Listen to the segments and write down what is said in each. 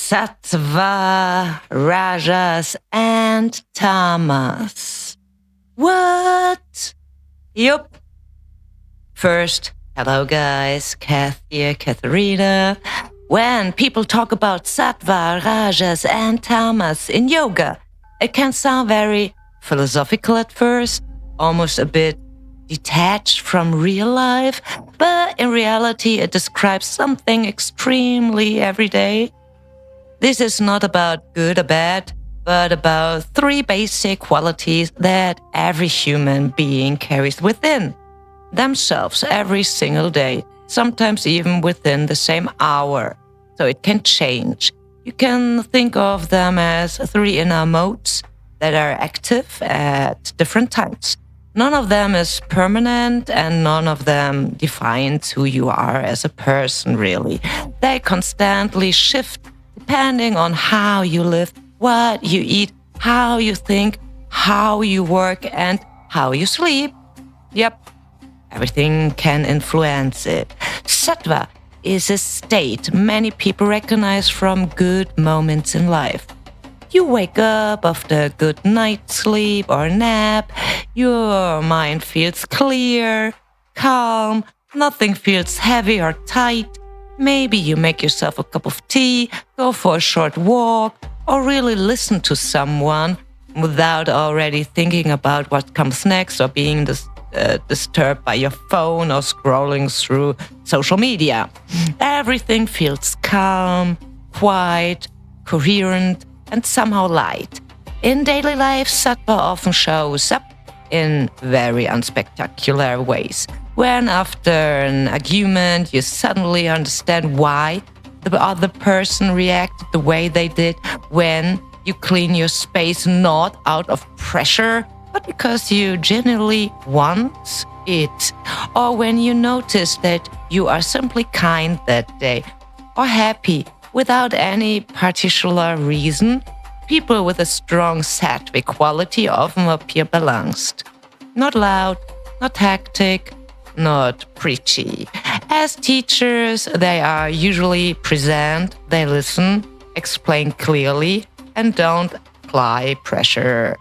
Sattva, Rajas, and Tamas. What? Yup. First, hello guys, Kath here, Katharina. When people talk about Sattva, Rajas, and Tamas in yoga, it can sound very philosophical at first, almost a bit detached from real life, but in reality it describes something extremely everyday. This is not about good or bad, but about three basic qualities that every human being carries within themselves every single day, sometimes even within the same hour. So it can change. You can think of them as three inner modes that are active at different times. None of them is permanent and none of them defines who you are as a person, really. They constantly shift depending on how you live, what you eat, how you think, how you work, and how you sleep. Yep, everything can influence it. Sattva is a state many people recognize from good moments in life. You wake up after a good night's sleep or nap, your mind feels clear, calm, nothing feels heavy or tight. Maybe you make yourself a cup of tea, go for a short walk, or really listen to someone without already thinking about what comes next or being disturbed by your phone or scrolling through social media. Everything feels calm, quiet, coherent, and somehow light. In daily life, Sattva often shows up in very unspectacular ways. When after an argument, you suddenly understand why the other person reacted the way they did. When you clean your space not out of pressure, but because you genuinely want it. Or when you notice that you are simply kind that day or happy without any particular reason. People with a strong sattvic quality often appear balanced. Not loud, not hectic, not preachy. As teachers, they are usually present, they listen, explain clearly, and don't apply pressure.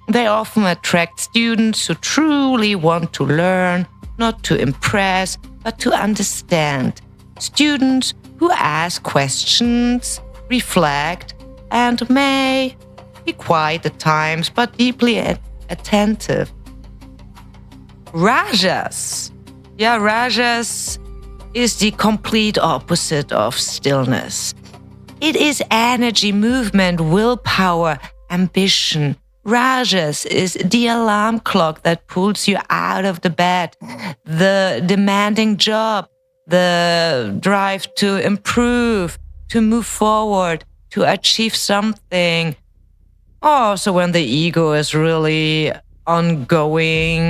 They often attract students who truly want to learn, not to impress, but to understand. Students who ask questions, reflect, and may be quiet at times, but deeply attentive. Rajas. Rajas is the complete opposite of stillness. It is energy, movement, willpower, ambition. Rajas is the alarm clock that pulls you out of the bed, the demanding job, the drive to improve, to move forward, to achieve something. Also, when the ego is really ongoing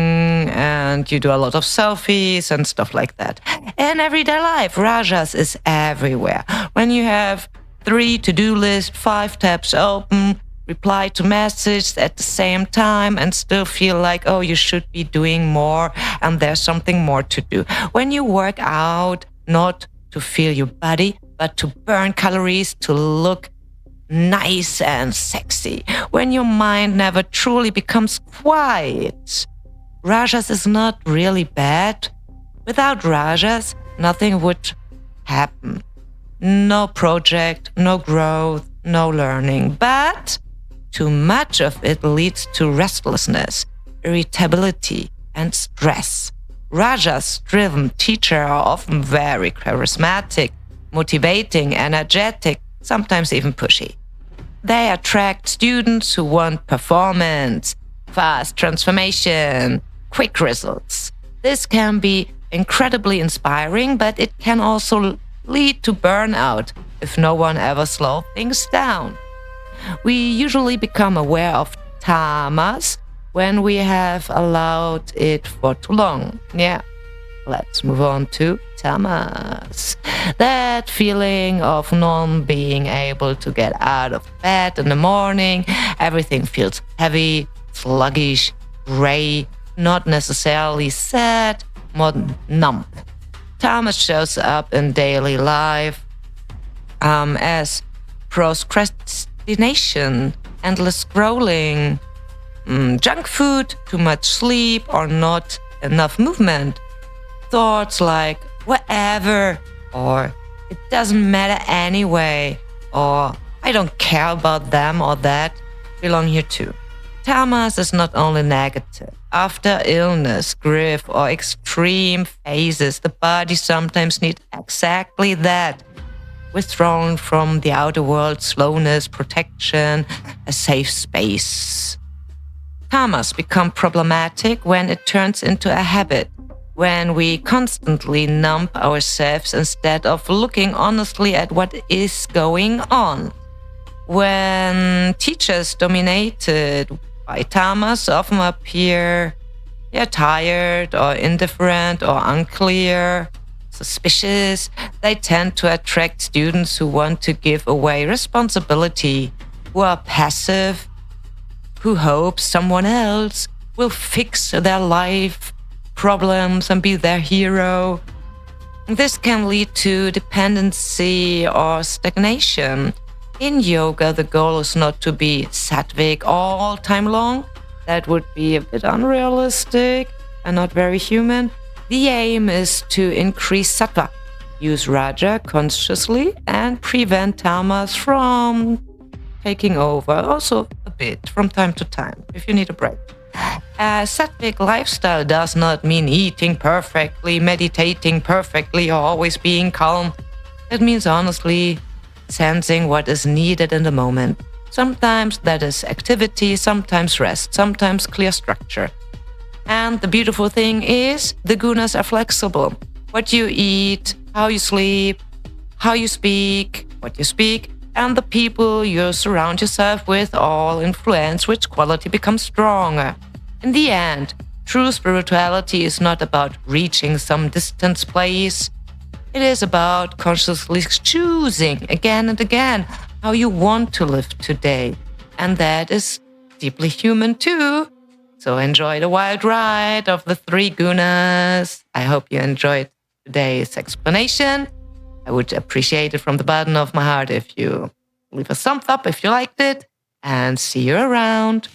and you do a lot of selfies and stuff like that. In everyday life, Rajas is everywhere. When you have 3 to-do lists, 5 tabs open, reply to messages at the same time and still feel like, oh, you should be doing more and there's something more to do. When you work out, not to feel your body, but to burn calories, to look nice and sexy. When your mind never truly becomes quiet. Rajas is not really bad. Without Rajas, nothing would happen. No project, no growth, no learning. But too much of it leads to restlessness, irritability, and stress. Rajas-driven teachers are often very charismatic, motivating, energetic, sometimes even pushy. They attract students who want performance, fast transformation, quick results. This can be incredibly inspiring, but it can also lead to burnout if no one ever slows things down. We usually become aware of tamas when we have allowed it for too long. Let's move on to tamas. That feeling of not being able to get out of bed in the morning. Everything feels heavy, sluggish, gray, not necessarily sad, more numb. Tamas shows up in daily life as procrastination, endless scrolling, junk food, too much sleep, or not enough movement. Thoughts like whatever, or it doesn't matter anyway, or I don't care about them or that belong here too. Tamas is not only negative. After illness, grief, or extreme phases, the body sometimes needs exactly that. Withdrawn from the outer world, slowness, protection, a safe space. Tamas become problematic when it turns into a habit, when we constantly numb ourselves instead of looking honestly at what is going on. When teachers dominated by tamas often appear tired or indifferent or unclear, suspicious, they tend to attract students who want to give away responsibility, who are passive, who hope someone else will fix their life problems and be their hero. This can lead to dependency or stagnation. In yoga, the goal is not to be sattvic all time long. That would be a bit unrealistic and not very human. The aim is to increase sattva, use raja consciously, and prevent tamas from taking over, also a bit from time to time, if you need a break. A sattvic lifestyle does not mean eating perfectly, meditating perfectly, or always being calm. It means honestly sensing what is needed in the moment. Sometimes that is activity, sometimes rest, sometimes clear structure. And the beautiful thing is, the gunas are flexible. What you eat, how you sleep, how you speak, what you speak, and the people you surround yourself with all influence which quality becomes stronger. In the end, true spirituality is not about reaching some distant place. It is about consciously choosing again and again how you want to live today. And that is deeply human too. So enjoy the wild ride of the 3 gunas. I hope you enjoyed today's explanation. I would appreciate it from the bottom of my heart if you leave a thumbs up if you liked it, and see you around.